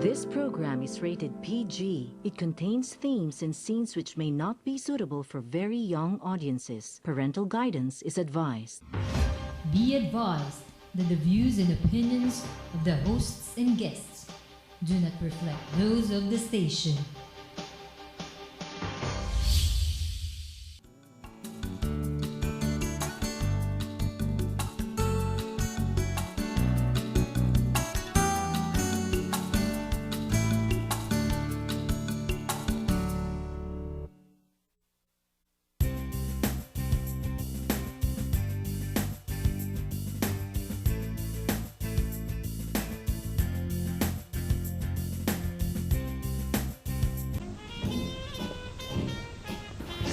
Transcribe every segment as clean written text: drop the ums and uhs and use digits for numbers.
This program is rated PG. It contains themes and scenes which may not be suitable for very young audiences. Parental guidance is advised. Be advised that the views and opinions of the hosts and guests do not reflect those of the station.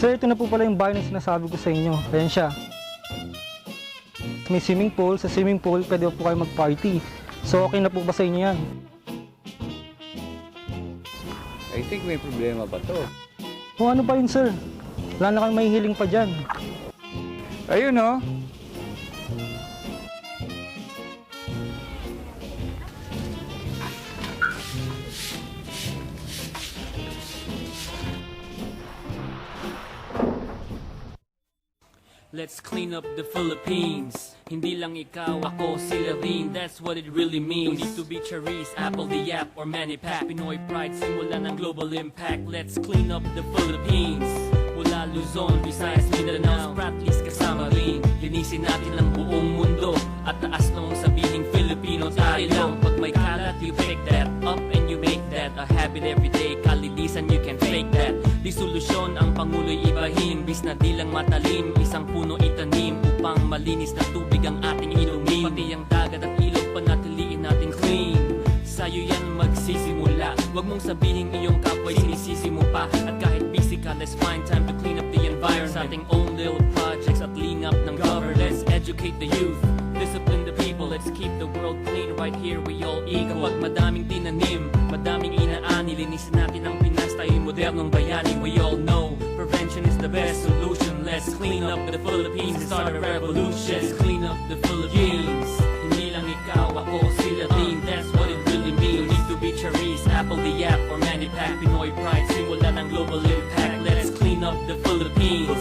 Sir, ito na po pala yung bahay na sinasabi ko sa inyo. Ayan siya. May swimming pool. Sa swimming pool, pwede po kayo mag-party. So, okay na po ba sa inyo yan? I think may problema ba to? O ano pa yun, sir? Wala na kayong mahihiling pa dyan. Ayun oh. Let's clean up the Philippines. Hindi lang ikaw, ako, sila rin. That's what it really means. Don't need to be Charis, Apple, the App, or Manipack. Pinoy pride, simula ng global impact. Let's clean up the Philippines. Mula Luzon, Visayas, Mindanao, Spratlys kasama rin. Linisin natin ang buong mundo. At taas nung sabihing Filipino tayo lang. Pag may kalat, you pick that up and you make that a habit every day. Kalinisan, you can fake that. Di solusyon ang Pangulo'y ibahin. Bis na di lang matalim, isang puno itanim upang malinis na tubig ang ating inumin. Pati ang dagat at ilog panatiliin natin clean. Sa'yo yan magsisimula. Huwag mong sabihin iyong kapwa'y sinisisi mo pa. At kahit busy ka, let's find time to clean up the environment. Sa ating own little projects at lingap ng government. Let's educate the youth, discipline the people. Let's keep the world clean right here, we all equal. Kapag madaming tinanim, madaming inaani, linisin natin ang Pinas, tayo'y modernong bayani. We all know prevention is the best solution. Let's clean up the Philippines and start a revolution. Let's clean up the Philippines. Hindi lang ikaw, ako, sila din. That's what it really means. Don't need to be Charis, Apple, the App, or Manipack. Pinoy pride, simula ng global impact. Let's clean up the Philippines.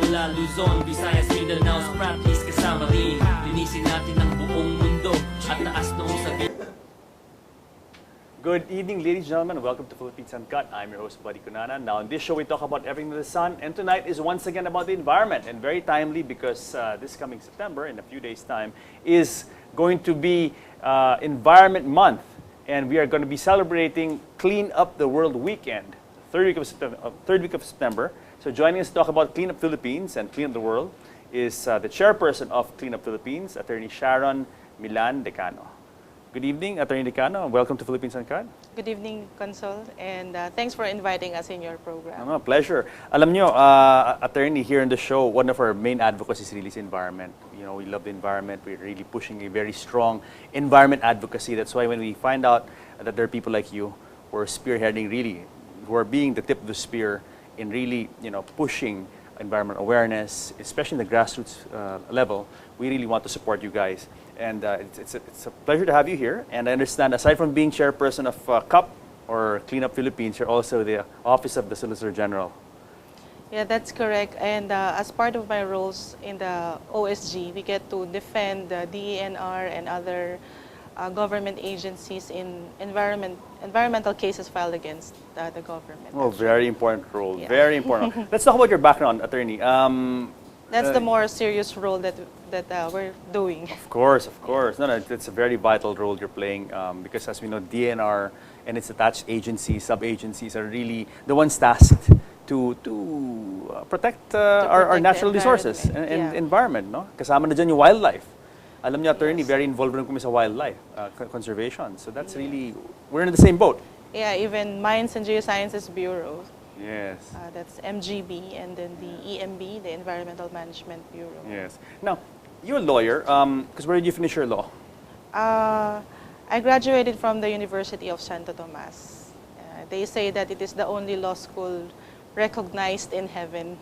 Mula Luzon, Visayas, Mindanao, Spratlys kasama rin. Linisin natin ang buong mundo at taas noong sabi. Good evening, ladies and gentlemen. Welcome to Philippines Uncut. I'm your host, Buddy Kunana. Now, in this show, we talk about everything under the sun. And tonight is once again about the environment. And very timely because this coming September, in a few days' time, is going to be Environment Month. And we are going to be celebrating Clean Up the World Weekend, third week of September. So joining us to talk about Clean Up Philippines and Clean Up the World is the chairperson of Clean Up Philippines, Attorney Sharon Milan Decano. Good evening, Attorney Decano. Welcome to Philippines Uncut. Good evening, Consol, and thanks for inviting us in your program. Pleasure. Alam nyo, Attorney, here in the show, one of our main advocacies is really the environment. You know, we love the environment. We're really pushing a very strong environment advocacy. That's why when we find out that there are people like you who are spearheading really, who are being the tip of the spear in really, pushing environment awareness, especially in the grassroots level, we really want to support you guys. And it's a pleasure to have you here. And I understand, aside from being chairperson of CUP, or Clean Up Philippines, you're also the Office of the Solicitor General. Yeah, that's correct. And as part of my roles in the OSG, we get to defend the DENR and other government agencies in environmental cases filed against the government. Oh, very important role. Yeah. Very important. Let's talk about your background, Attorney. That's the more serious role that we're doing. Of course. No, it's a very vital role you're playing because as we know, DNR and its attached agencies, sub-agencies are really the ones tasked to protect our natural resources and environment. No? Kasama na dyan yung wildlife. Alam niyo, Attorney, very involved rin kami sa wildlife conservation. So that's really, we're in the same boat. Yeah, even Mines and Geosciences Bureau. Yes. That's MGB, and then the EMB, the Environmental Management Bureau. Yes. Now, you're a lawyer, because where did you finish your law? I graduated from the University of Santo Tomas. They say that it is the only law school recognized in heaven.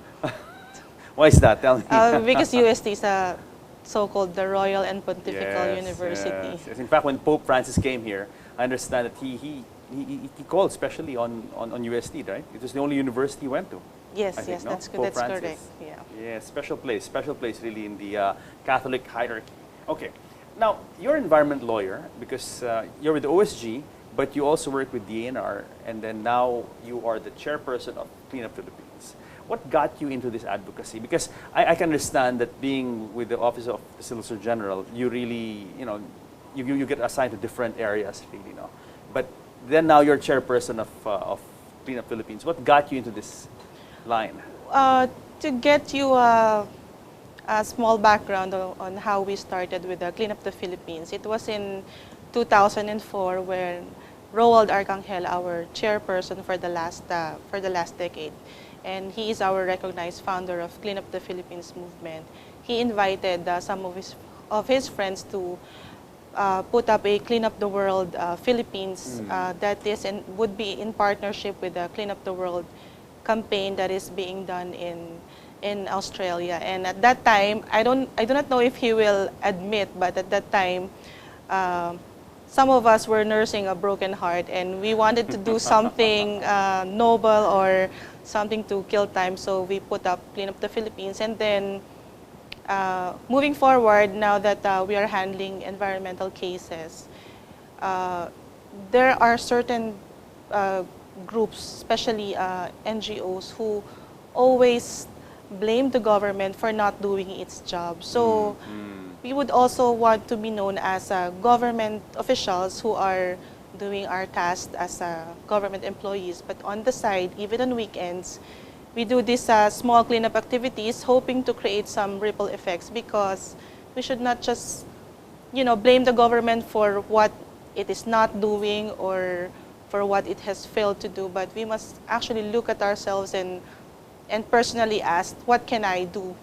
Why is that? Tell me. Because UST is a so-called the Royal and Pontifical University. Yes. In fact, when Pope Francis came here, I understand that he he called especially on UST, right? It was the only university he went to. Yes, I think, yes, no? that's Pope that's Francis. correct. Yeah. Yeah, special place really in the Catholic hierarchy. Okay, now you're an environment lawyer because you're with the OSG, but you also work with DNR, and then now you are the chairperson of Clean Up Philippines. What got you into this advocacy? Because I can understand that being with the Office of the Solicitor General, you really, you get assigned to different areas, really, no? But then now you're chairperson of Clean Up Philippines. What got you into this line? To get you a small background on how we started with the Clean Up the Philippines, it was in 2004 when Roald Arcangel, our chairperson for the last decade, and he is our recognized founder of Clean Up the Philippines movement. He invited some of his friends to put up a Clean Up the World Philippines that is and would be in partnership with the Clean Up the World campaign that is being done in Australia. And at that time, I do not know if he will admit, but at that time, some of us were nursing a broken heart, and we wanted to do something noble or something to kill time. So we put up Clean Up the Philippines, and then moving forward, now that we are handling environmental cases, there are certain groups, especially NGOs, who always blame the government for not doing its job. So we would also want to be known as government officials who are doing our tasks as government employees. But on the side, even on weekends, we do these small cleanup activities, hoping to create some ripple effects, because we should not just, blame the government for what it is not doing or for what it has failed to do, but we must actually look at ourselves and personally ask, what can I do?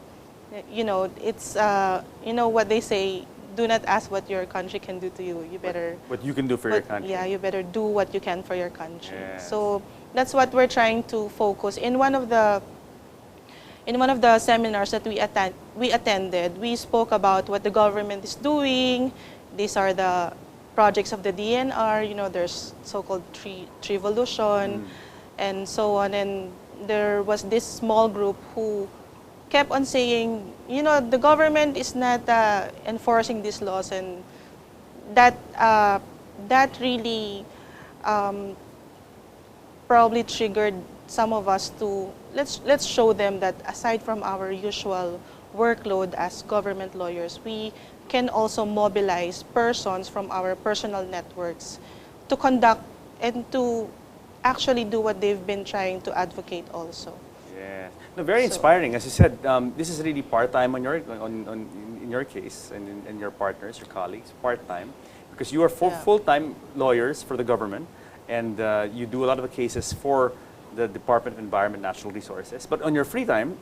It's, what they say, do not ask what your country can do to you. You better... What you can do for your country. Yeah, you better do what you can for your country. Yes. So that's what we're trying to focus. In one of the seminars that we attended, we spoke about what the government is doing. These are the projects of the DNR, there's so-called Treevolution, and so on. And there was this small group who kept on saying, the government is not enforcing these laws, and that really probably triggered some of us to let's show them that aside from our usual workload as government lawyers, we can also mobilize persons from our personal networks to conduct and to actually do what they've been trying to advocate also. Yeah, no, very inspiring. As you said, this is really part-time in your case and in your partners, your colleagues, part-time, because you are full-time lawyers for the government, and you do a lot of the cases for the Department of Environment and Natural Resources. But in your free time,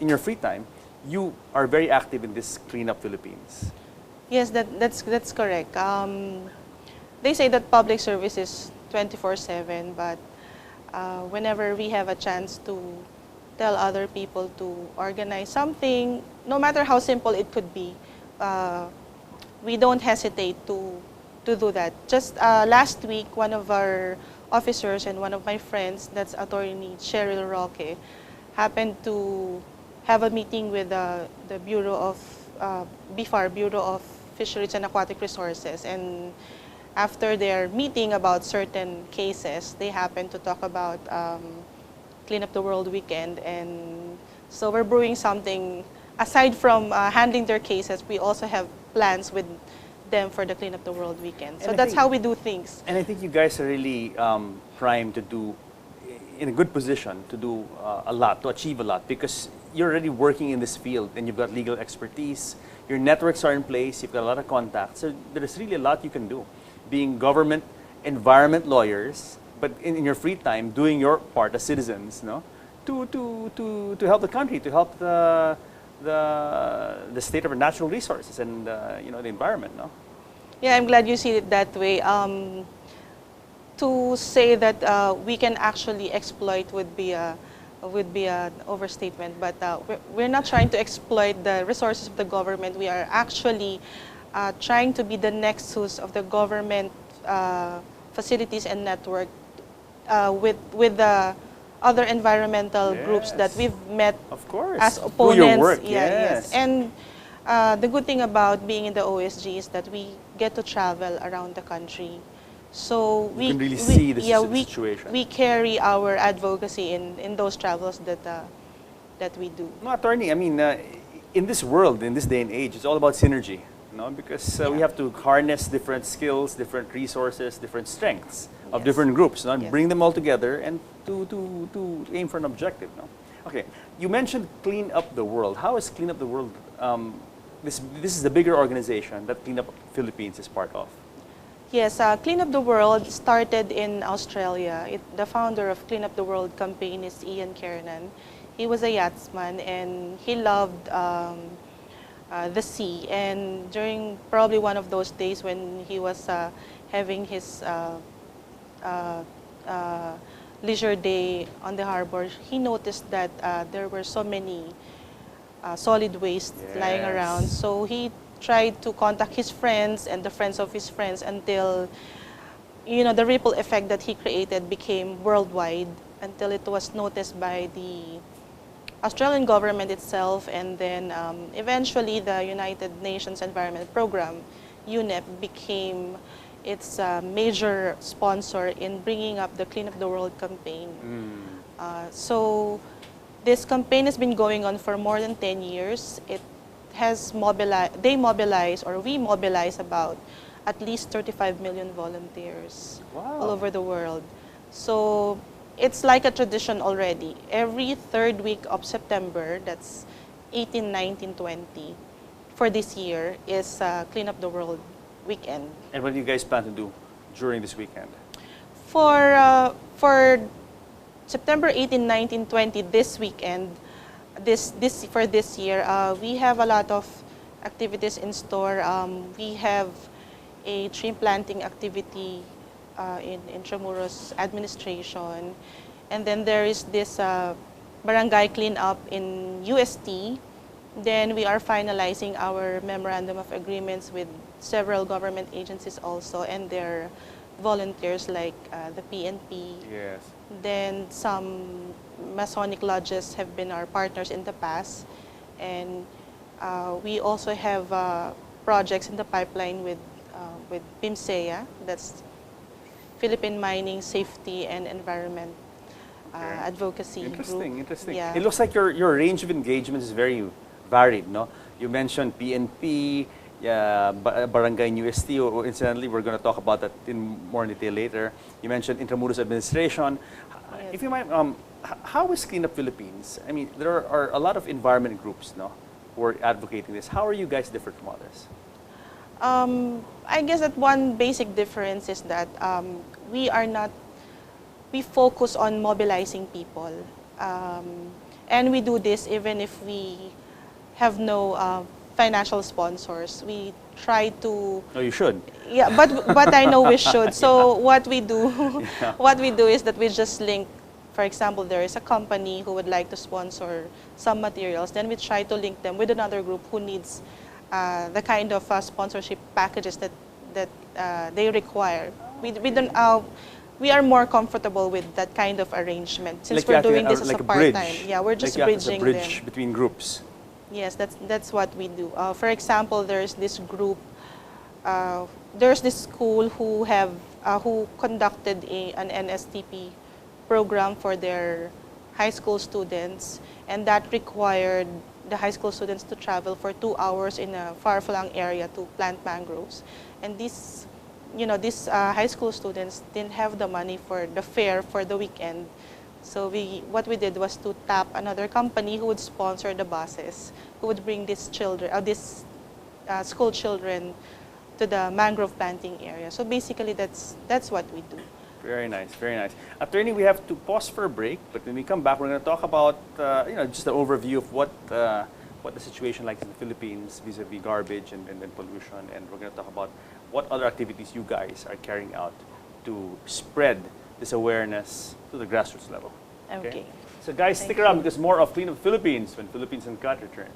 you are very active in this Clean Up Philippines. Yes, that's correct. They say that public service is 24/7, but whenever we have a chance to tell other people to organize something, no matter how simple it could be, we don't hesitate to do that. Just last week, one of our officers and one of my friends, that's Attorney Cheryl Roque, happened to have a meeting with the Bureau of BFAR, Bureau of Fisheries and Aquatic Resources, and after their meeting about certain cases, they happened to talk about Clean Up the World Weekend, and so we're brewing something. Aside from handling their cases, we also have plans with them for the Clean Up the World Weekend. So that's how we do things. And I think you guys are really primed to do, in a good position to do a lot, to achieve a lot, because you're already working in this field and you've got legal expertise, your networks are in place, you've got a lot of contacts, so there's really a lot you can do. Being government, environment lawyers, but in your free time, doing your part as citizens, to help the country, to help the state of our natural resources and the environment, Yeah, I'm glad you see it that way. To say that we can actually exploit would be an overstatement, but we're not trying to exploit the resources of the government. We are actually trying to be the nexus of the government facilities and network with the other environmental groups that Yes. we've met Of course. as Through opponents. your work, Yeah, yes. And the good thing about being in the OSG is that we get to travel around the country. So You can really see the situation. we carry our advocacy in those travels that we do. No, attorney, I mean, in this world, in this day and age, it's all about synergy, you know, because we have to harness different skills, different resources, different strengths of Yes. different groups, you know, and Yes. bring them all together and to aim for an objective. No? Okay, you mentioned Clean Up the World. How is Clean Up the World? This is the bigger organization that Clean Up Philippines is part of. Yes, Clean Up the World started in Australia. The founder of Clean Up the World campaign is Ian Kiernan. He was a yachtsman and he loved the sea. And during probably one of those days when he was having his leisure day on the harbor, he noticed that there were so many solid waste lying around. Yes. So he tried to contact his friends and the friends of his friends until, you know, the ripple effect that he created became worldwide until it was noticed by the Australian government itself, and then eventually the United Nations Environment Program, UNEP, became its major sponsor in bringing up the Clean Up the World campaign. So this campaign has been going on for more than 10 years. It has we mobilize about at least 35 million volunteers all over the world. So it's like a tradition already. Every third week of September, that's 18, 19, 20, for this year is Clean Up the World weekend. And what do you guys plan to do during this weekend? For September 18, 19, 20, this weekend, for this year, we have a lot of activities in store. We have a tree planting activity in Intramuros administration, and then there is this barangay cleanup in UST. Then we are finalizing our memorandum of agreements with several government agencies also, and their volunteers like the PNP. Yes. Then some Masonic lodges have been our partners in the past, and we also have projects in the pipeline with PIMSEA, that's Philippine Mining Safety and Environment Advocacy Interesting, Group. interesting. Yeah. It looks like your range of engagement is very varied, no? You mentioned PNP, Barangay and UST, or incidentally, we're going to talk about that in more detail later. You mentioned Intramuros Administration. Yes. If you might, how is Clean Up Philippines? I mean, there are a lot of environment groups, no, who are advocating this. How are you guys different from others? I guess that one basic difference is that we focus on mobilizing people. And we do this even if we have no financial sponsors. We try to... No, you should. Yeah, but I know we should. So what we do, what we do is that we just link. For example, there is a company who would like to sponsor some materials. Then we try to link them with another group who needs the kind of sponsorship packages that they require. We are more comfortable with that kind of arrangement since Like we're doing this as like a bridge. part-time. Yeah, we're just like you act as a bridging bridge them. between groups. Yes, that's what we do. For example, there's this group, there's this school who conducted an NSTP program for their high school students, and that required the high school students to travel for 2 hours in a far-flung area to plant mangroves. And these high school students didn't have the money for the fare for the weekend. So what we did was to tap another company who would sponsor the buses, who would bring these children, school children, to the mangrove planting area. So basically, that's what we do. Very nice, very nice. Attorney, we have to pause for a break, but when we come back, we're going to talk about just an overview of what the situation like in the Philippines vis-a-vis garbage and pollution, and we're going to talk about what other activities you guys are carrying out to spread this awareness to the grassroots level. Okay. So guys, stick around because more of Clean Up Philippines when Philippines Uncut returns.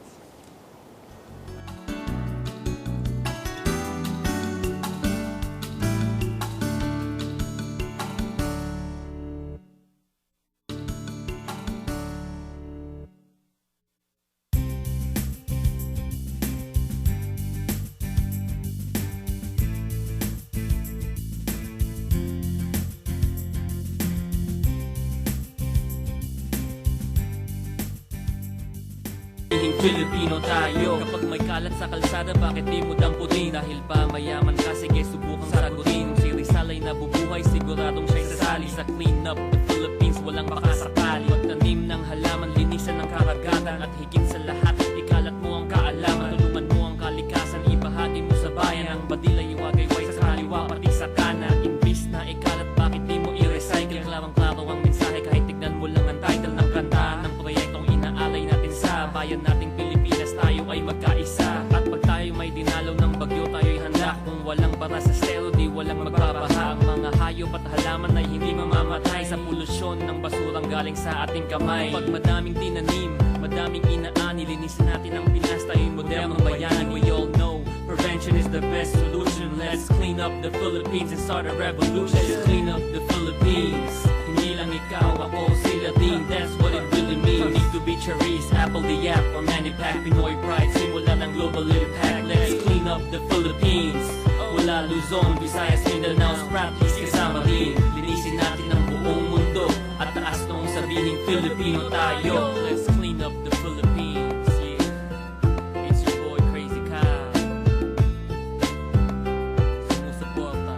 sabihing Filipino tayo. Kapag may kalat sa kalsada, bakit di mo damputin? Dahil pa mayaman ka, sige subukang sagutin. Si Rizal ay nabubuhay, siguradong siya'y sasali sa clean up the Philippines, walang makasakali. Magtanim ng halaman, linisan ng karagatan, at higit sa lahat, ikalat mo ang kaalaman. Tulungan mo ang kalikasan, ibahagi mo sa bayan. Ang badila iwagayway sa kaliwa, pati sa kanan. Imbis na ikalat, bakit di mo i-recycle? Klarang-klaro ang mensahe, kahit tignan mo lang ang title ng kanta ng proyektong inaalay natin sa bayan nating Pilipinas. Tayo ay magkaisa, at pag tayo may dinalaw ng bagyo, tayo'y handa. Kung walang para sa stelo, di walang magbabaha. Ang mga hayop at halaman ay hindi mamamatay sa polusyon ng basurang galing sa ating kamay. Pag madaming tinanim, madaming inaani, linisin natin ang Pinas, tayo'y modernong bayan. We all know prevention is the best solution. Let's clean up the Philippines and start a revolution. Let's clean up the Philippines. Hindi lang ikaw, ako, sila din. That's what it really means. Need to be Charisse, Apple the App, or Manny Pac. Pinoy pride, simula ng global impact. Let's clean up the Philippines. Mula Luzon, Visayas, Mindanao, practice kasama din. Linisin natin ang buong mundo, at taas nung sabihing Filipino tayo. Let's clean up the Philippines. Yeah. It's your boy Crazy Kyle. Sumusuporta.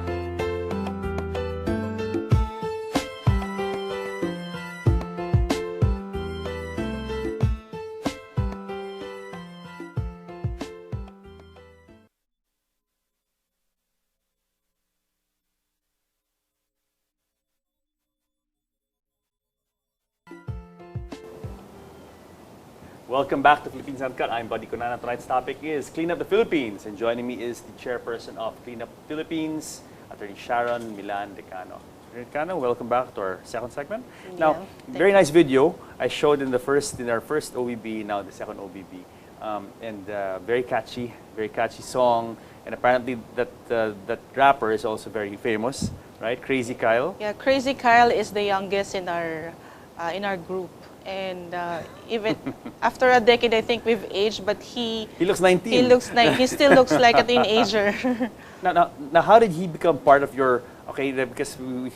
Welcome back to Philippines Uncut. I'm Buddy Conana. Tonight's topic is Clean Up the Philippines. And joining me is the chairperson of Clean Up Philippines, Attorney Sharon Milan Decano. Attorney Decano, welcome back to our second segment. Now, very nice video I showed in our first OBB, now the second OBB. Very catchy song. And apparently that rapper is also very famous, right? Crazy Kyle. Yeah, Crazy Kyle is the youngest in our group. And even after a decade, I think we've aged, but he looks 19. He still looks like a teenager. Now, how did he become part of your? Okay, because we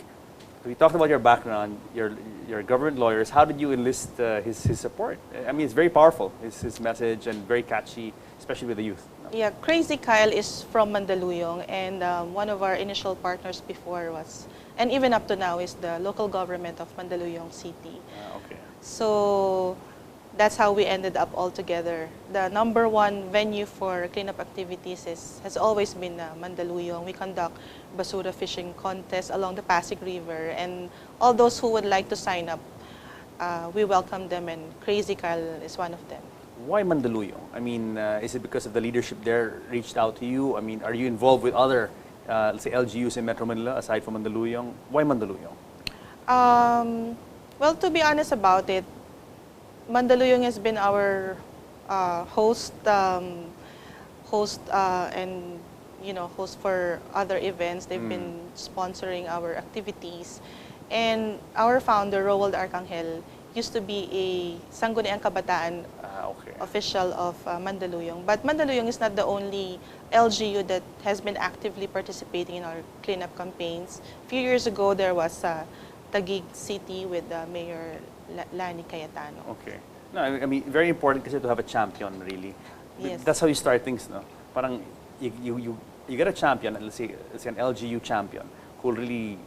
talked about your background. You're government lawyers. How did you enlist his support? I mean, it's very powerful. His message and very catchy, especially with the youth. Yeah, Crazy Kyle is from Mandaluyong, and one of our initial partners before was, and even up to now, is the local government of Mandaluyong City. Okay. So that's how we ended up all together. The number one venue for cleanup activities has always been Mandaluyong. We conduct basura fishing contests along the Pasig River, and all those who would like to sign up, we welcome them, and Crazy Kyle is one of them. Why Mandaluyong? I mean, is it because of the leadership there reached out to you? I mean, are you involved with other, let's say, LGUs in Metro Manila aside from Mandaluyong? Why Mandaluyong? Well, to be honest about it, Mandaluyong has been our host and host for other events. They've been sponsoring our activities, and our founder Roald Arcangel used to be a Sangguniang Kabataan official of Mandaluyong. But Mandaluyong is not the only LGU that has been actively participating in our cleanup campaigns. A few years ago, there was Taguig City with Mayor Lani Cayetano. Okay. No, I mean, very important kasi to have a champion, really. Yes. That's how you start things, no? Parang you get a champion, let's say an LGU champion, who will really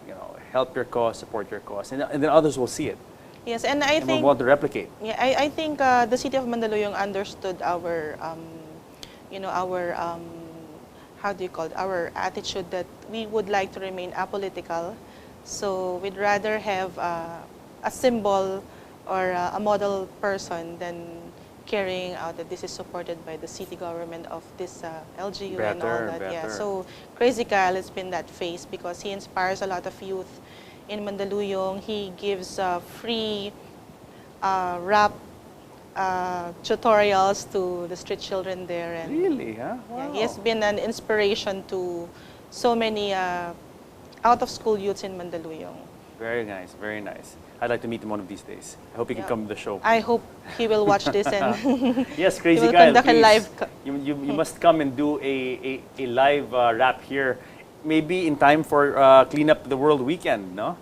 help your cause, support your cause, and then others will see it. Yes, and I think will want to replicate. Yeah, I think the city of Mandaluyong understood our, how do you call it, our attitude that we would like to remain apolitical. So we'd rather have a symbol or a model person than carrying out that this is supported by the city government of this LGU and all that. Better. Yeah, so Crazy Kyle has been that face because he inspires a lot of youth in Mandaluyong. He gives free rap tutorials to the street children there. And Really, huh? Wow. yeah, he has been an inspiration to so many out-of-school youths in Mandaluyong. Very nice, very nice. I'd like to meet him one of these days. I hope he can come to the show. I hope he will watch this and Yes, he Crazy will Kyle, conduct a please. live. You must come and do a live rap here. Maybe in time for Clean Up the World weekend, no?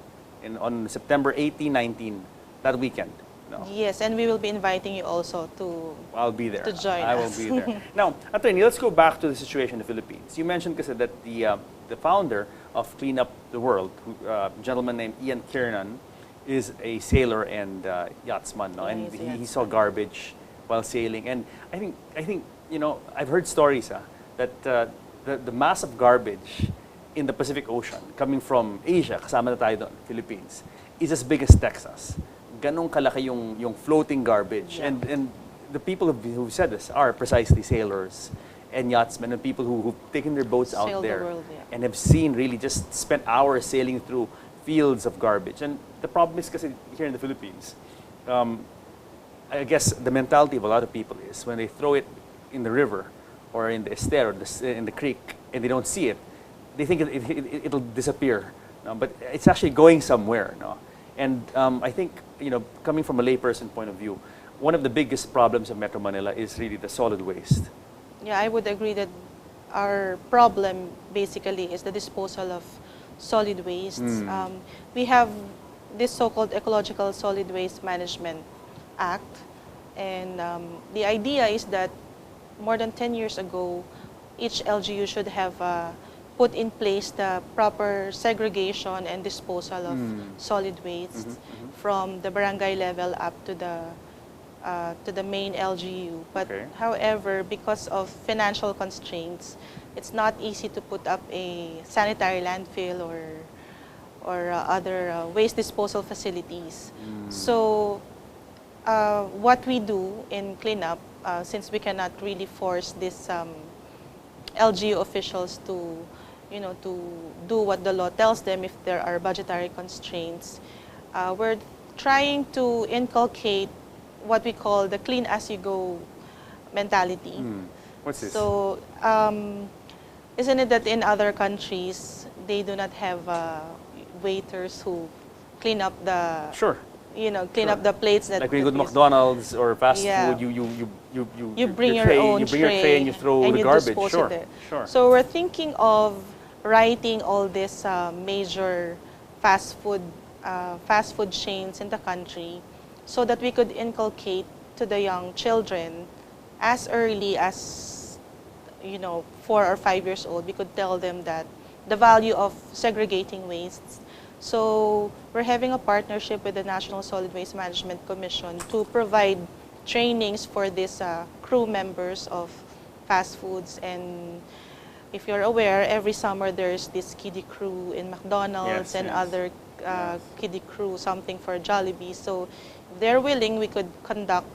On September 18, 19, that weekend. No. Yes, and we will be inviting you also to I'll be there. to join I will us. be there. Now, Attorney, let's go back to the situation in the Philippines. You mentioned kasi that the founder of Clean Up the World, a gentleman named Ian Kiernan, is a sailor and yachtsman, no? Yeah, And he's a he saw yachtsman. garbage while sailing. And I think you know, I've heard stories that the mass of garbage in the Pacific Ocean coming from Asia, kasama na tayo doon, Philippines, is as big as Texas. Ganong kalaki yung floating garbage. Yeah. And the people who said this are precisely sailors and yachtsmen and people who've taken their boats out Sailed the there world, yeah. and have seen, really just spent hours sailing through fields of garbage. And the problem is kasi here in the Philippines, I guess the mentality of a lot of people is when they throw it in the river or in the ester or in the creek and they don't see it, they think it'll disappear. No? But it's actually going somewhere. No? And I think, you know, coming from a layperson point of view, one of the biggest problems of Metro Manila is really the solid waste. Yeah, I would agree that our problem basically is the disposal of solid wastes. We have this so-called Ecological Solid Waste Management Act, and the idea is that more than 10 years ago, each LGU should have put in place the proper segregation and disposal of solid waste from the barangay level up to the main LGU. But Okay. however, because of financial constraints, it's not easy to put up a sanitary landfill or other waste disposal facilities. So what we do in cleanup, since we cannot really force this LGU officials to, you know, to do what the law tells them if there are budgetary constraints, we're trying to inculcate what we call the clean as you go mentality. What's this? So, isn't it that in other countries they do not have waiters who clean up the, Sure. you know, clean Sure. up the plates that Like when you go to that McDonald's or fast Yeah. food, you bring your tray, own you bring your tray and you throw the you garbage. dispose Sure, it there. sure. So we're thinking of writing all these major fast food chains in the country, so that we could inculcate to the young children as early as, you know, 4 or 5 years old. We could tell them that the value of segregating wastes. So we're having a partnership with the National Solid Waste Management Commission to provide trainings for these crew members of fast foods. And if you're aware, every summer there's this kiddie crew in McDonald's Yes, and yes. other kiddie crew, something for Jollibee. So if they're willing, we could conduct,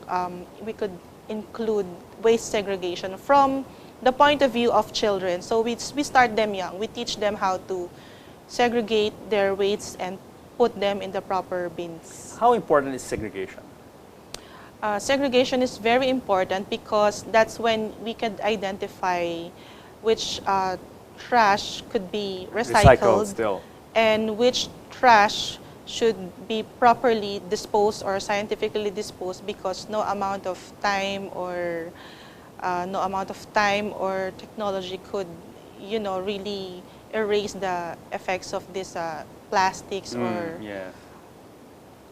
we could include waste segregation from the point of view of children. So we start them young. We teach them how to segregate their wastes and put them in the proper bins. How important is segregation? Segregation is very important because that's when we can identify which trash could be recycled still. and which trash should be properly disposed or scientifically disposed, because no amount of time or technology could, you know, really erase the effects of these plastics or Yes.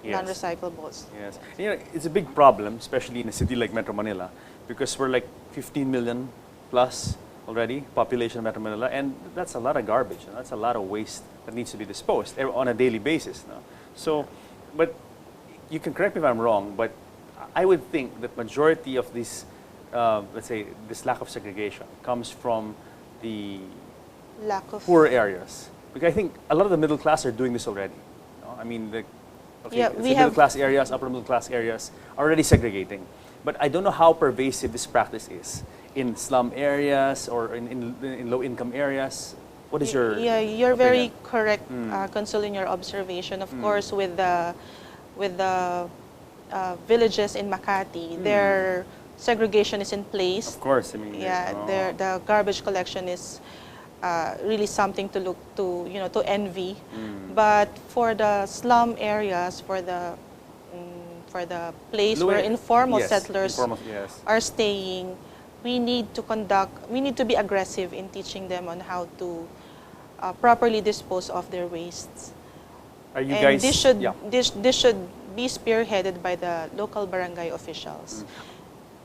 non-recyclables. Yes. You know, it's a big problem, especially in a city like Metro Manila, because we're like 15 million plus already, population of Metro Manila, and that's a lot of garbage, and that's a lot of waste that needs to be disposed on a daily basis. No? So, but you can correct me if I'm wrong, but I would think that majority of this, let's say, this lack of segregation comes from the Lack of poor areas. Because I think a lot of the middle class are doing this already. No? I mean, Yeah, it's we the middle have- class areas, upper middle class areas are already segregating. But I don't know how pervasive this practice is in slum areas or in low income areas. What is your Yeah, you're very opinion? correct, Consul, in your observation. Of course, with the villages in Makati, their segregation is in place. Of course, I mean, Yeah, the garbage collection is really something to look to, you know, to envy. But for the slum areas, for the place where informal yes, settlers yes. are staying, we need to be aggressive in teaching them on how to properly dispose of their wastes. Are you And guys? this should yeah. this should be spearheaded by the local barangay officials.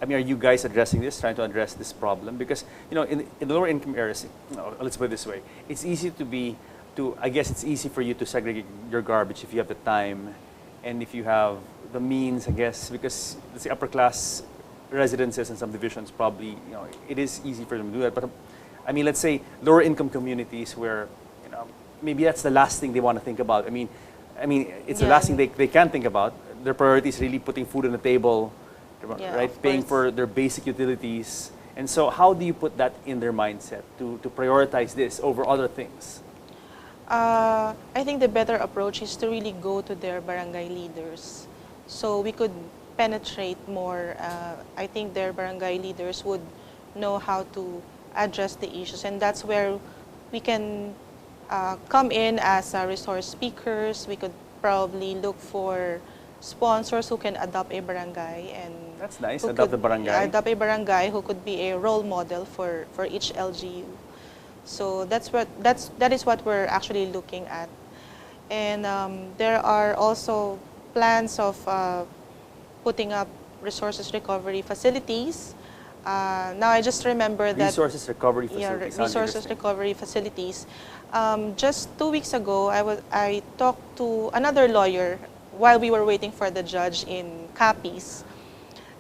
I mean, are you guys addressing this, trying to address this problem? Because, you know, in the lower income areas, let's put it this way, it's easy I guess it's easy for you to segregate your garbage if you have the time and if you have the means, I guess, because let's say upper class residences and subdivisions probably, you know, it is easy for them to do that. But I mean, let's say lower income communities where, you know, maybe that's the last thing they want to think about. I mean, it's the last thing they can think about. Their priority is really putting food on the table, Yeah, right? of Paying course. for their basic utilities. And so how do you put that in their mindset to prioritize this over other things? I think the better approach is to really go to their barangay leaders. So we could penetrate more. I think their barangay leaders would know how to address the issues. And that's where we can come in as resource speakers. We could probably look for sponsors who can adopt a barangay. And That's nice, who adopt could- a barangay. Adopt a barangay who could be a role model for each LGU. So that is what we're actually looking at. And there are also plans of putting up resources recovery facilities. Now I just remember that Resources recovery facilities. yeah, Sounds resources interesting. recovery facilities. Just 2 weeks ago, I talked to another lawyer while we were waiting for the judge in Capiz,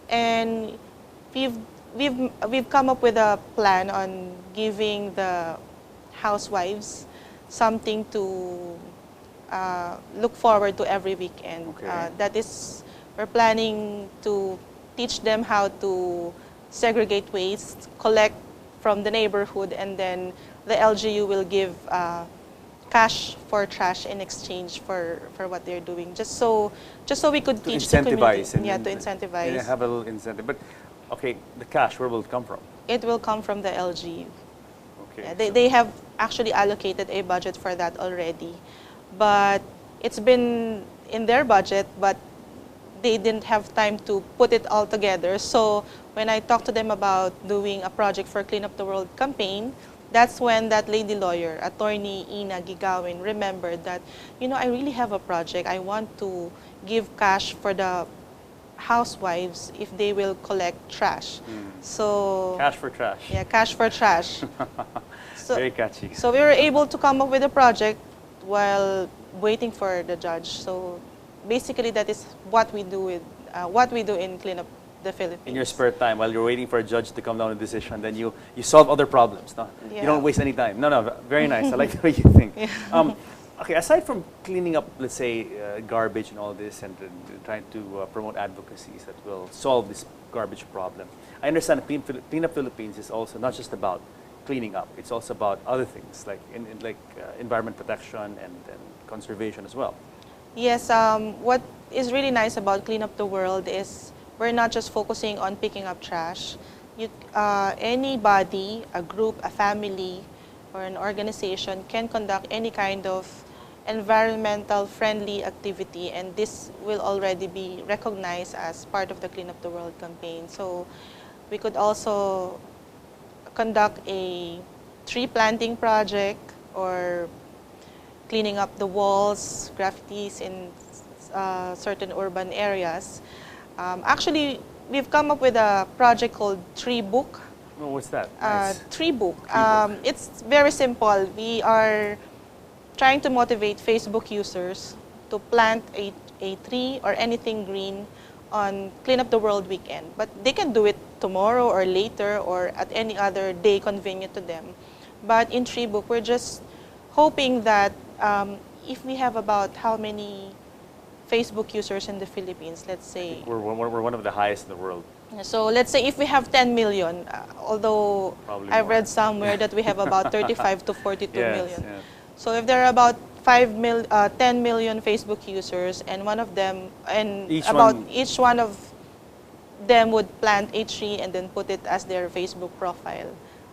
and we've come up with a plan on giving the housewives something to look forward to every weekend. Okay. That is, we're planning to teach them how to segregate waste, collect from the neighborhood, and then the LGU will give cash for trash in exchange for what they're doing. Just so we could To teach the incentivize. community. To incentivize. And have a little incentive. But, okay, the cash, where will it come from? It will come from the LGU. Okay. Yeah, so- they have actually allocated a budget for that already. But it's been in their budget, but they didn't have time to put it all together. So when I talked to them about doing a project for Clean Up the World campaign, that's when that lady lawyer, attorney Ina Gigawin, remembered that, you know, I really have a project. I want to give cash for the housewives if they will collect trash. So Cash for trash. yeah, cash for trash. So, Very catchy. so we were able to come up with a project while waiting for the judge. So basically, that is what we do in Clean Up the Philippines. In your spare time, while you're waiting for a judge to come down with a decision, then you solve other problems. No? You Yeah. don't waste any time. No, very nice. I like the way you think. Okay, aside from cleaning up, let's say, garbage and all this, and trying to promote advocacies that will solve this garbage problem, I understand that Clean Up Philippines is also not just about cleaning up. It's also about other things like environment protection and conservation as well. Yes, what is really nice about Clean Up the World is we're not just focusing on picking up trash. Anybody, a group, a family, or an organization can conduct any kind of environmental friendly activity, and this will already be recognized as part of the Clean Up the World campaign. So we could also conduct a tree planting project or cleaning up the walls, graffitis in certain urban areas. Actually, we've come up with a project called Tree Book. Oh, what's that? Nice. Tree Book. It's very simple. We are trying to motivate Facebook users to plant a tree or anything green on Clean Up the World weekend. But they can do it tomorrow or later or at any other day convenient to them. But in Tree Book, we're just hoping that if we have about how many Facebook users in the Philippines, let's say. We're one of the highest in the world. So let's say if we have 10 million, although Probably I've more. read somewhere that we have about 35 to 42 Yes, million. yes. So if there are about 10 million Facebook users, and one of them, and Each each one of them would plant a tree and then put it as their Facebook profile.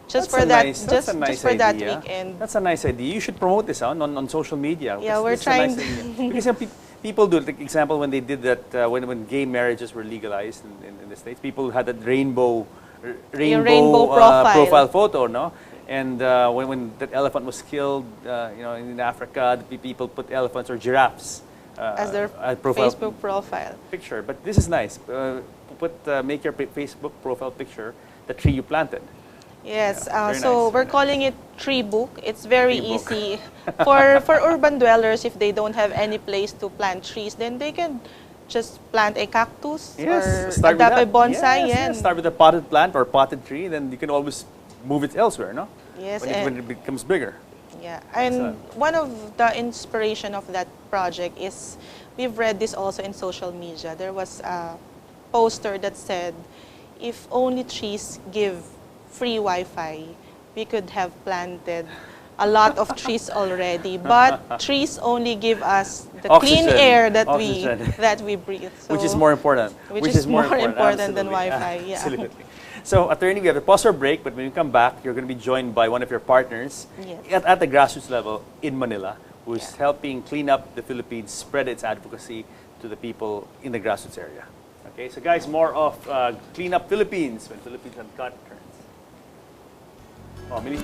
Just That's for a that, nice- just, that's a nice just for that idea. weekend. That's a nice idea. You should promote this on social media. Yeah, This- we're this is a nice trying idea. Because you know, people do. Like example, when they did that, when gay marriages were legalized in the States, people had that rainbow rainbow profile. profile photo, no? And when that elephant was killed, in Africa, the people put elephants or giraffes as their Facebook profile picture. But this is nice. Make your Facebook profile picture the tree you planted. Yes, Yeah, so nice, we're calling it Tree Book. It's very Tree book. easy for urban dwellers. If they don't have any place to plant trees, then they can just plant a cactus or start with adapt a that. bonsai. Yes, start with a potted plant or potted tree, then you can always move it elsewhere, no? Yes, When it becomes bigger. yeah, and Excellent. one of the inspiration of that project is we've read this also in social media. There was a poster that said, if only trees give free Wi-Fi, we could have planted a lot of trees already. But trees only give us the clean Oxygen. air that Oxygen. we breathe. So, Which is more important. Which is more important than Absolutely. Wi-Fi. Yeah. Absolutely. So, attorney, we have to pause our break, but when you come back, you're going to be joined by one of your partners Yes. at the grassroots level in Manila, who is Yeah. helping clean up the Philippines, spread its advocacy to the people in the grassroots area. Okay, so guys, more of Clean Up Philippines when Philippines Uncut turns. Oh, Millie.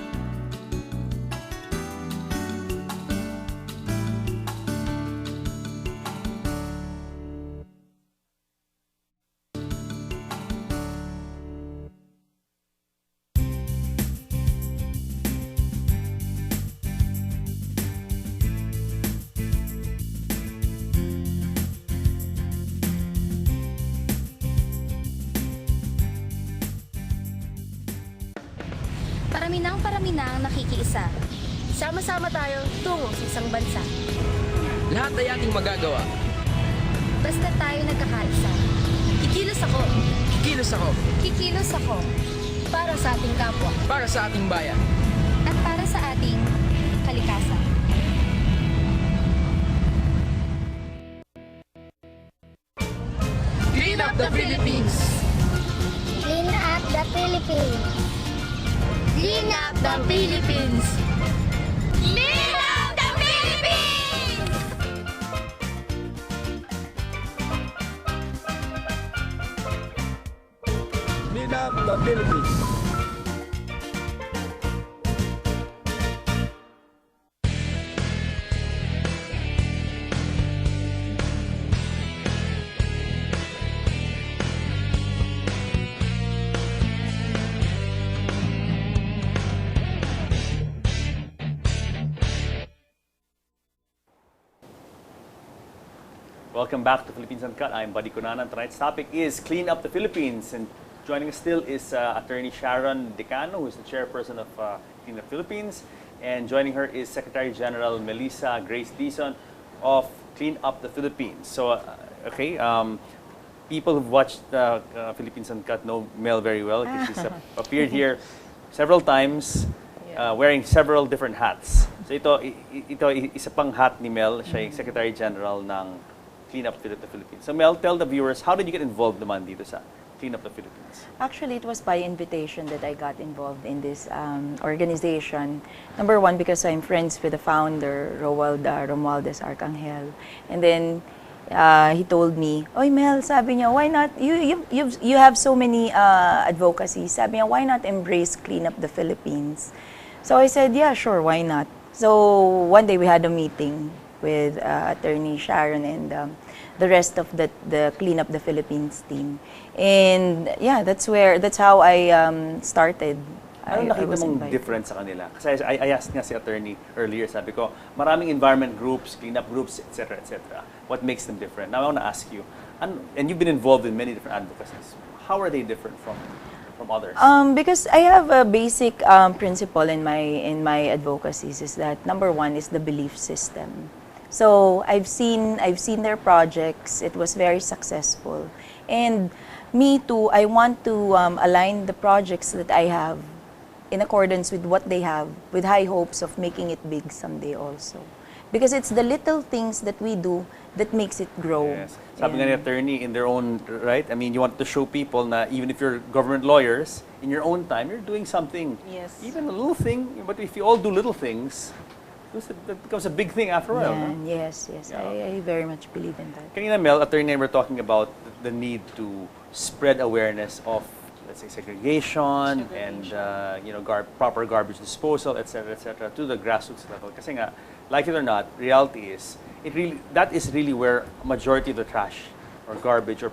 Parami na ang nakikiisa. Sama-sama tayo tungo sa isang bansa. Lahat ay ating magagawa. Basta tayo nagkakaisa. Kikilos ako. Kikilos ako. Kikilos ako. Para sa ating kapwa. Para sa ating bayan. At para sa ating kalikasan. Clean up the Philippines! Clean up the Philippines. Clean up the Philippines. Clean up the Philippines! Clean up the Philippines! Welcome back to Philippines Uncut. I'm Buddy Cunanan. Tonight's topic is Clean Up the Philippines. And joining us still is Attorney Sharon Decano, who is the chairperson of Clean Up Philippines. And joining her is Secretary General Melissa Grace Dizon of Clean Up the Philippines. So, people who've watched Philippines Uncut know Mel very well, because she's appeared here several times wearing several different hats. So ito isa pang hat ni Mel. Siya yung Secretary General ng Clean Up the Philippines. So Mel, tell the viewers, how did you get involved naman dito sa Clean Up the Philippines? Actually, it was by invitation that I got involved in this organization. Number one, because I'm friends with the founder, Romualdez Arcangel. And then he told me, "Oy Mel, sabi niya, why not, you have so many advocacy. Sabi niya, why not embrace Clean Up the Philippines?" So I said, yeah, sure, why not? So one day we had a meeting with Attorney Sharon and the rest of the Clean Up the Philippines team. And yeah, that's how I started. Ano nakita mong difference sa kanila? Kasi I asked nga si attorney earlier, sabi ko, maraming environment groups, cleanup groups, etc., etc. What makes them different? Now I want to ask you, and you've been involved in many different advocacies. How are they different from others? Because I have a basic principle in my advocacies is that number one is the belief system. So I've seen their projects. It was very successful, and me too. I want to align the projects that I have in accordance with what they have, with high hopes of making it big someday also. Because it's the little things that we do that makes it grow. Yes. Sabi nga ni attorney, in their own right, I mean, you want to show people na even if you're government lawyers, in your own time, you're doing something. Yes. Even a little thing, but if you all do little things, that becomes a big thing after a while. Yeah, No? yes. Yeah. I very much believe in that. Kanina, Mel, attorney, we're talking about the need to spread awareness of, let's say, segregation. And proper garbage disposal, etc., to the grassroots level. Kasi nga, like it or not, reality is that is really where majority of the trash or garbage or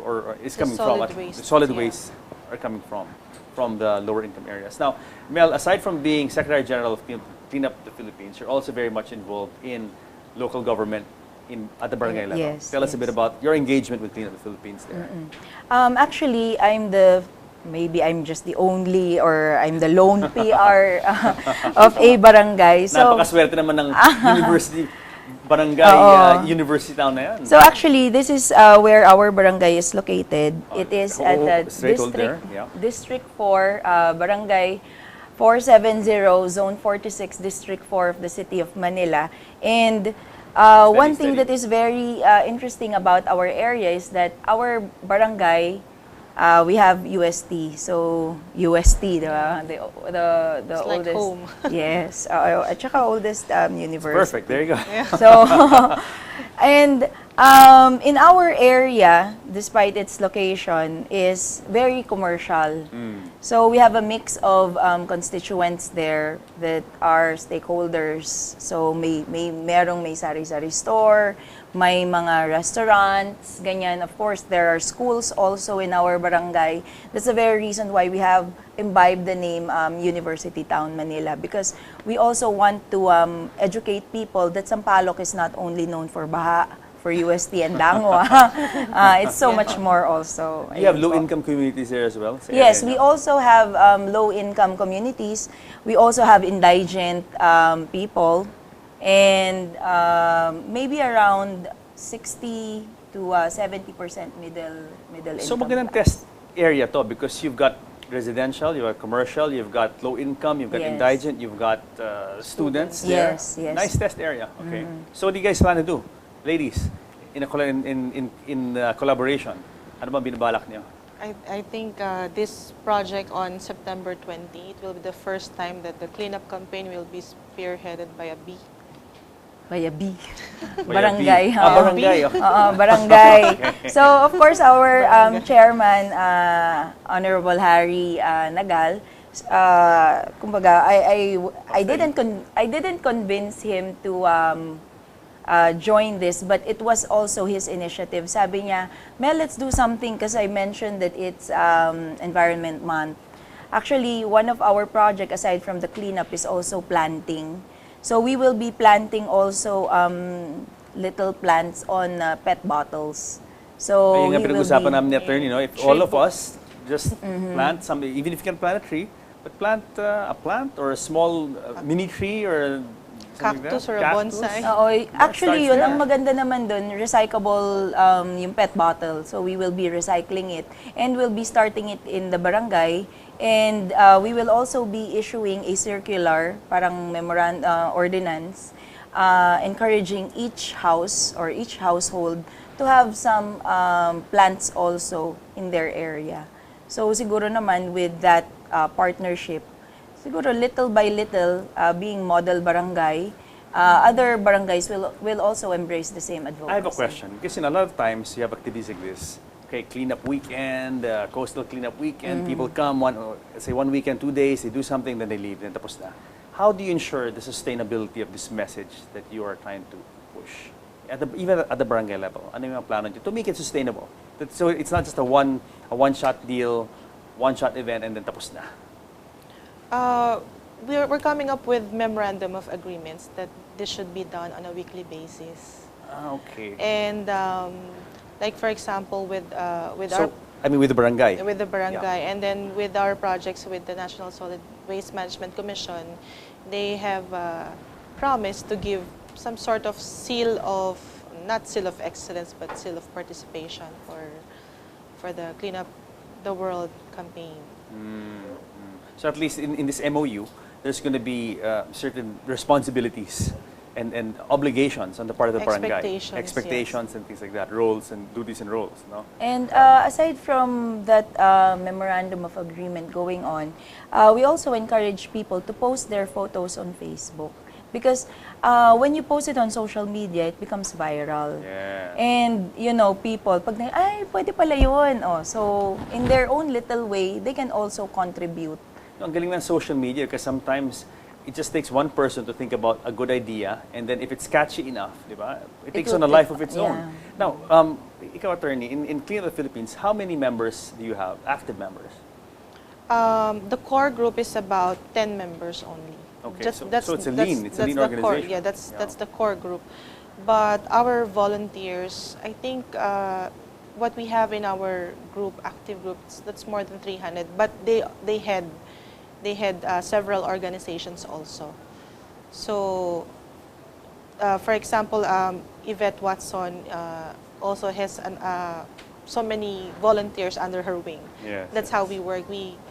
or is coming from. Solid waste, The solid yeah. waste are coming from the lower income areas. Now, Mel, aside from being Secretary General of Clean Up the Philippines, you're also very much involved in local government at the barangay level. Yes, Tell us a bit yes. about your engagement with Clean Up the Philippines there. Actually, maybe I'm just the only or I'm the lone PR of a barangay. So, Napakaswerte naman ng university, barangay, university town na yan. so actually, this is where our barangay is located. It is at the straight hold there, District 4, Barangay 470, Zone 46, District 4 of the City of Manila. And one thing steady. that is very interesting about our area is that our barangay, we have UST. So UST, the It's like oldest, home. yes, at saka oldest university. Perfect, there you go. So, and in our area, despite its location, is very commercial. So we have a mix of constituents there that are stakeholders. So merong may sari-sari store, may mga restaurants, ganyan. Of course, there are schools also in our barangay. That's the very reason why we have imbibed the name University Town Manila, because we also want to educate people that Sampaloc is not only known for baha, for UST and Dangwa. It's so much more also. You have Ayun po. low-income communities there as well? Sa Yes, area we niyo? also have low-income communities. We also have indigent people, and maybe around 60 to 70% middle income. So magandang test area to because you've got residential, you've got commercial, you've got low income, you've got Yes. indigent, you've got students there. Yes, yes. Nice test area. Okay. So what do you guys plan to do? Ladies, in collaboration, ano ba binabalak niyo? I think this project on September 20, it will be the first time that the cleanup campaign will be spearheaded by a bee. By a B. By a Barangay. bee. Barangay. Okay. Barangay. So, of course, our chairman, Honorable Harry Nagal, kumbaga, I didn't convince him to join this, but it was also his initiative. Sabi niya, Mel, let's do something because I mentioned that it's Environment Month. Actually, one of our project aside from the cleanup is also planting. So we will be planting also little plants on PET bottles. So Ayun nga we will pinag-usapan be- namin ni Attorney, no? If all of us just plant some, even if you can plant a tree, but plant a plant or a small mini tree or something Cactus like or that. a bonsai. Oo, actually starts yun, ang there. maganda naman dun, recyclable yung PET bottle. So we will be recycling it and we'll be starting it in the barangay. And we will also be issuing a circular, parang ordinance, encouraging each house or each household to have some plants also in their area. So siguro naman with that partnership, siguro little by little, being model barangay, other barangays will also embrace the same advocacy. I have a question. Because a lot of times you have activities like this. Okay, cleanup weekend, coastal cleanup weekend. People come say 1 weekend, 2 days, they do something, then they leave, then tapos na. How do you ensure the sustainability of this message that you are trying to push? Even at the barangay level, ano yung mga plano niyo to make it sustainable? So it's not just a one-shot deal, one-shot event, and then tapos na. We're coming up with memorandum of agreements that this should be done on a weekly basis. Okay. And like for example, with with the barangay. with the barangay, Yeah. and then with our projects with the National Solid Waste Management Commission, they have promised to give some sort of not seal of excellence, but seal of participation for the Clean Up the World campaign. So at least in this MOU, there's going to be certain responsibilities and obligations on the part of the barangay. Expectations, And things like that, roles and duties and roles, no? And aside from that memorandum of agreement going on, we also encourage people to post their photos on Facebook. Because when you post it on social media, it becomes viral. Yeah. And, people, pag ay, pwede pala yun. Oh, so, in their own little way, they can also contribute. No, ang galing ng social media because sometimes it just takes one person to think about a good idea, and then if it's catchy enough, di ba? It takes will on a life of its yeah. own. Now, ikaw attorney, in Clean Up the Philippines, how many members do you have, active members? The core group is about 10 members only. Okay, so it's a lean organization. Core, yeah, that's the core group. But our volunteers, I think what we have in our group, active groups, that's more than 300. But they had several organizations also. So, for example, Yvette Watson also has so many volunteers under her wing. Yes, That's how we work.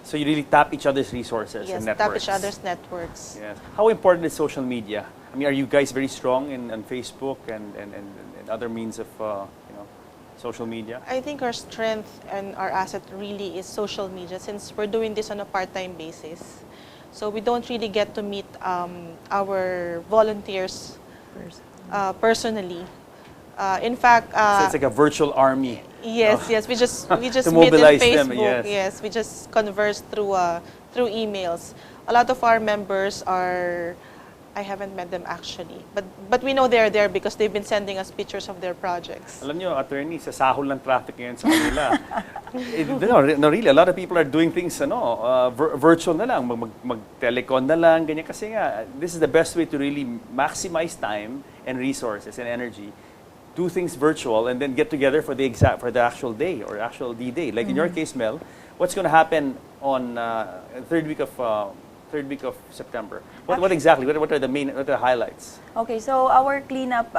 So you really tap each other's resources yes, and networks. tap each other's networks. Yes. How important is social media? I mean, are you guys very strong on Facebook and other means of social media? I think our strength and our asset really is social media, since we're doing this on a part-time basis. So we don't really get to meet our volunteers personally. In fact, so it's like a virtual army. Yes, yes. We just meet in mobilize Facebook. them, yes. We just converse through emails. A lot of our members are, I haven't met them actually, but we know they're there because they've been sending us pictures of their projects. Alam nyo, attorney, sa sahol ng traffic ngayon sa kanila. No, really, a lot of people are doing things virtual na lang, mag-telecon na lang, ganyan. Kasi nga, this is the best way to really maximize time and resources and energy. Do things virtual and then get together for the actual day or actual D-Day. Like in your case, Mel, what's going to happen on third week of September? What exactly? What are the highlights? Okay, so our cleanup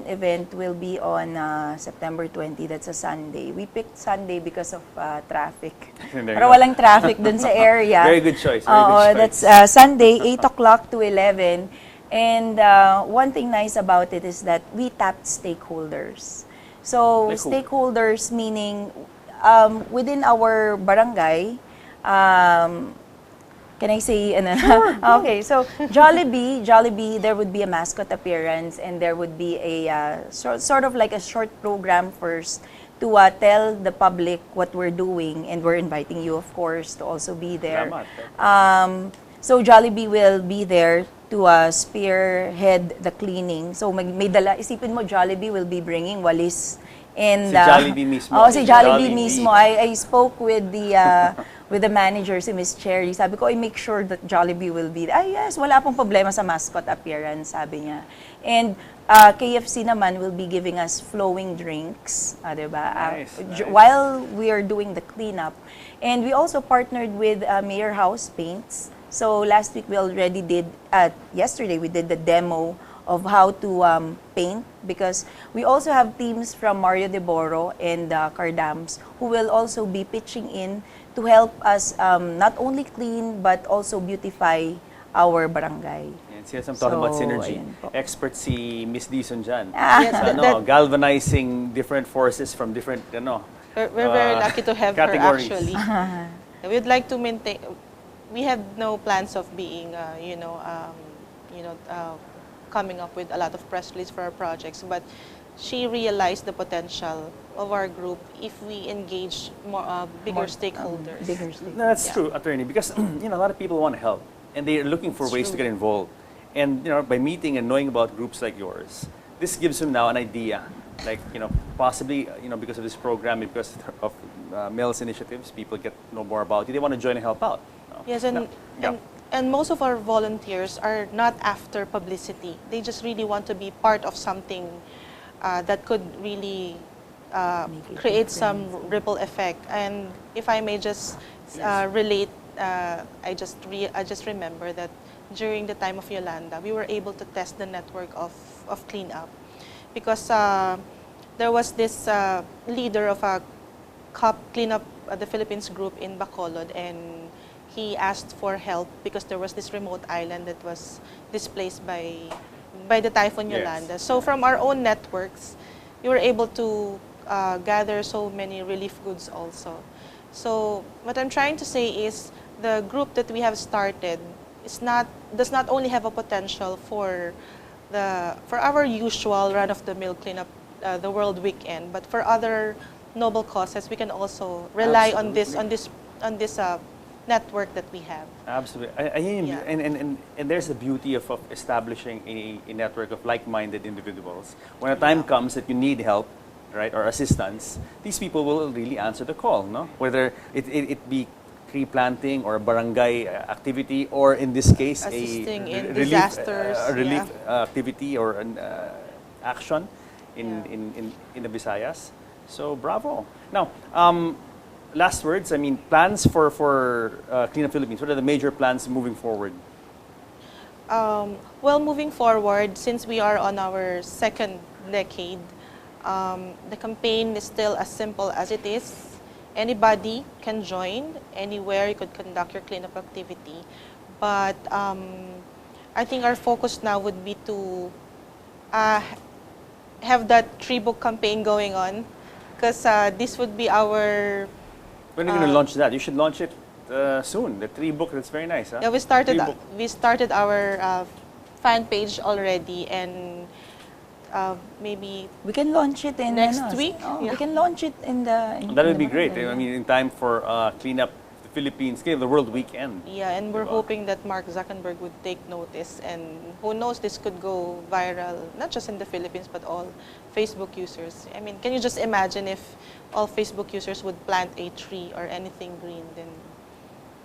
event will be on September 20. That's a Sunday. We picked Sunday because of traffic. Para walang traffic dun sa area. Very good choice. Very good choice. That's Sunday, 8 o'clock to 11. And one thing nice about it is that we tapped stakeholders. So Like who? stakeholders meaning within our barangay, can I say? Okay, so Jollibee, there would be a mascot appearance and there would be a sort of like a short program first to tell the public what we're doing, and we're inviting you, of course, to also be there. So Jollibee will be there to spearhead the cleaning. So may dala, isipin mo, Jollibee will be bringing walis. And, si Jollibee mismo. Oh, si Jollibee mismo. I spoke with the manager, si Miss Cherry. Sabi ko, I make sure that Jollibee will be there. Ay, yes, wala pong problema sa mascot appearance, sabi niya. And KFC naman will be giving us flowing drinks, diba? Nice. While we are doing the cleanup. And we also partnered with Mayor House Paints. So last week we already did, yesterday we did the demo of how to paint, because we also have teams from Mario de Boro and Cardams who will also be pitching in to help us not only clean but also beautify our barangay. Yes, I'm talking about synergy. Expert si Miss Dizon dyan. Yes, galvanizing different forces from different, We're very lucky to have categories. her actually. We'd like to maintain. We have no plans of being, coming up with a lot of press release for our projects, but she realized the potential of our group if we engage bigger stakeholders. No, that's true, attorney, because a lot of people want to help and they're looking for ways to get involved. And by meeting and knowing about groups like yours, this gives them now an idea. Like possibly because of this program, because of Mel's initiatives, people get to know more about you. They want to join and help out. Yes, and most of our volunteers are not after publicity. They just really want to be part of something that could really create some ripple effect. And if I may just relate, I just remember that during the time of Yolanda, we were able to test the network of cleanup, because there was this leader of a cleanup the Philippines group in Bacolod, and he asked for help because there was this remote island that was displaced by the Typhoon Yolanda. Yes. So from our own networks, we were able to gather so many relief goods also. So what I'm trying to say is the group that we have started does not only have a potential for our usual run-of-the-mill cleanup, the World Weekend, but for other noble causes, we can also rely on this network that we have. Absolutely. Yeah. And there's the beauty of establishing a network of like-minded individuals. When a time comes that you need help, right, or assistance, these people will really answer the call, no? Whether it be tree planting or a barangay activity, or in this case, Assisting in relief, disasters, relief activity or an action in the Visayas. So bravo. Now, last words. I mean, plans for Clean Up Philippines. What are the major plans moving forward? Well, moving forward, since we are on our second decade, the campaign is still as simple as it is. Anybody can join. Anywhere you could conduct your cleanup activity. But I think our focus now would be to have that tree book campaign going on, because this would be our... When are you going to launch that? You should launch it soon. The tree book, that's very nice. Huh? Yeah, we started our fan page already, and maybe we can launch it in next week. We can launch it in the. That would be great. I mean, in time for Clean Up the Philippines, the World Weekend. Yeah, and we're hoping that Mark Zuckerberg would take notice, and who knows, this could go viral, not just in the Philippines, but all Facebook users. I mean, can you just imagine if all Facebook users would plant a tree or anything green? Then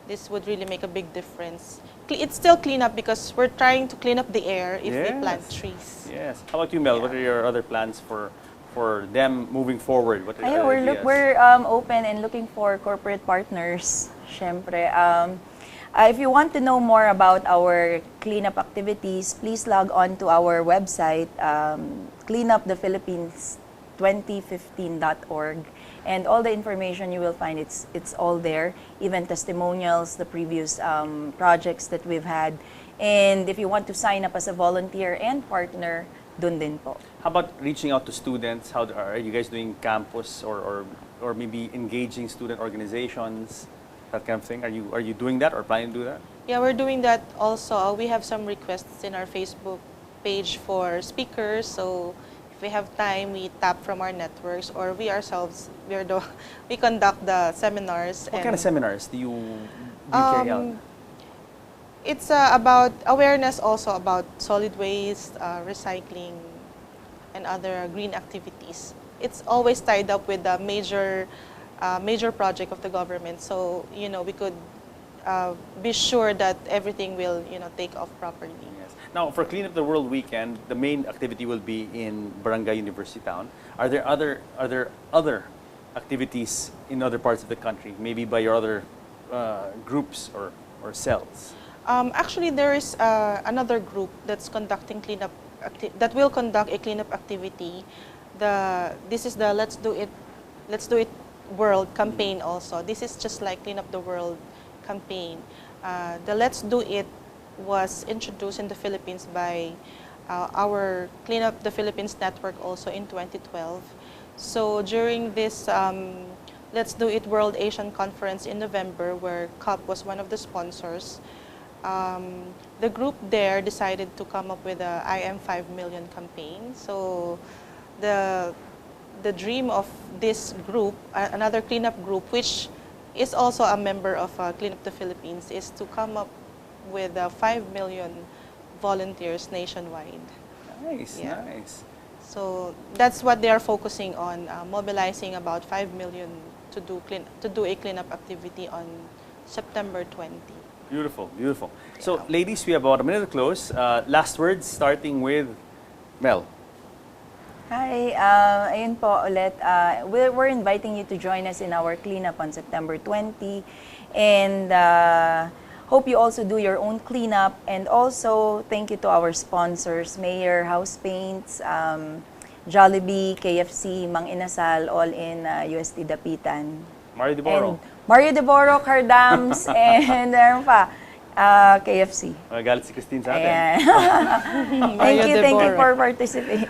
this would really make a big difference. It's still clean up because we're trying to clean up the air if we plant trees. Yes. How about you, Mel? What are your other plans for them moving forward? What are we're open and looking for corporate partners. Syempre. If you want to know more about our cleanup activities, please log on to our website, cleanupthephilippines2015.org. And all the information you will find, it's all there, even testimonials, the previous projects that we've had. And if you want to sign up as a volunteer and partner, dun din po. How about reaching out to students? How are you guys doing campus or maybe engaging student organizations, that kind of thing? Are you doing that or planning to do that? Yeah, we're doing that also. We have some requests in our Facebook page for speakers, so if we have time, we tap from our networks, or we ourselves, we conduct the seminars. What kind of seminars do you carry out? It's about awareness also about solid waste, recycling, and other green activities. It's always tied up with a major project of the government, so we could be sure that everything will take off properly. Yes. Now, for Clean Up the World Weekend, the main activity will be in Barangay University Town. Are there other activities in other parts of the country, maybe by your other groups or cells? Actually, there is another group that's conducting that will conduct a cleanup activity. This is the Let's Do It World campaign also. This is just like Clean Up the World campaign. The Let's Do It was introduced in the Philippines by our Clean Up the Philippines network also in 2012. So during this Let's Do It World Asian Conference in November, where CUP was one of the sponsors, the group there decided to come up with a I Am 5 Million campaign. So the dream of this group, another cleanup group, which is also a member of Clean Up the Philippines, is to come up with 5 million volunteers nationwide. Nice, nice. So that's what they are focusing on, mobilizing about 5 million to do a cleanup activity on September 20. Beautiful, beautiful. So, ladies, we have about a minute to close. Last words, starting with Mel. Hi, ayun po ulit. We're inviting you to join us in our cleanup on September 20. And hope you also do your own cleanup. And also, thank you to our sponsors, Mayor, House Paints, Jollibee, KFC, Mang Inasal, all in UST Dapitan. Mario De Boro. Mario De Boro, Cardams, and meron pa, KFC. Galit si Christine sa atin. Thank you for participating.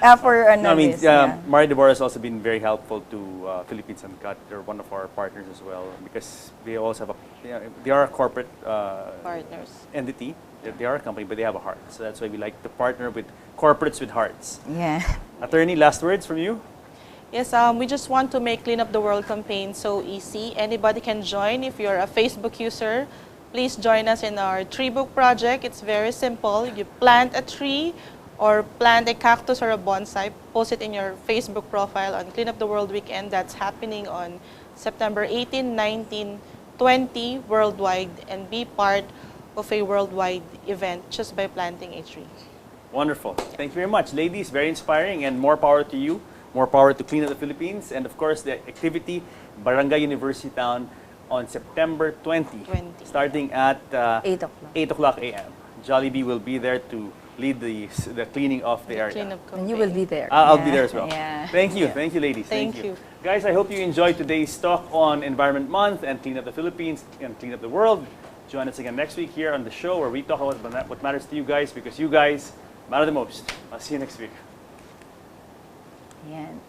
Mario De Boro has also been very helpful to Philippines Uncut. They're one of our partners as well, because they also have they are a corporate partners entity. They are a company, but they have a heart. So that's why we like to partner with corporates with hearts. Yeah. Attorney, last words from you? Yes, we just want to make Clean Up the World campaign so easy. Anybody can join. If you're a Facebook user, please join us in our tree book project. It's very simple. You plant a tree or plant a cactus or a bonsai, post it in your Facebook profile on Clean Up the World Weekend. That's happening on September 18, 19, 20 worldwide, and be part of a worldwide event just by planting a tree. Wonderful. Thank you very much. Ladies, very inspiring, and more power to you. More power to Clean Up the Philippines. And of course, the activity, Barangay University Town, on September 20, starting at 8 o'clock. 8 o'clock a.m. Jollibee will be there to lead the cleaning of the area. And you will be there. I'll be there as well. Yeah. Thank you. Thank you, ladies. Thank you. Guys, I hope you enjoyed today's talk on Environment Month and Clean Up the Philippines and Clean Up the World. Join us again next week here on the show where we talk about what matters to you guys, because you guys matter the most. I'll see you next week. Yan.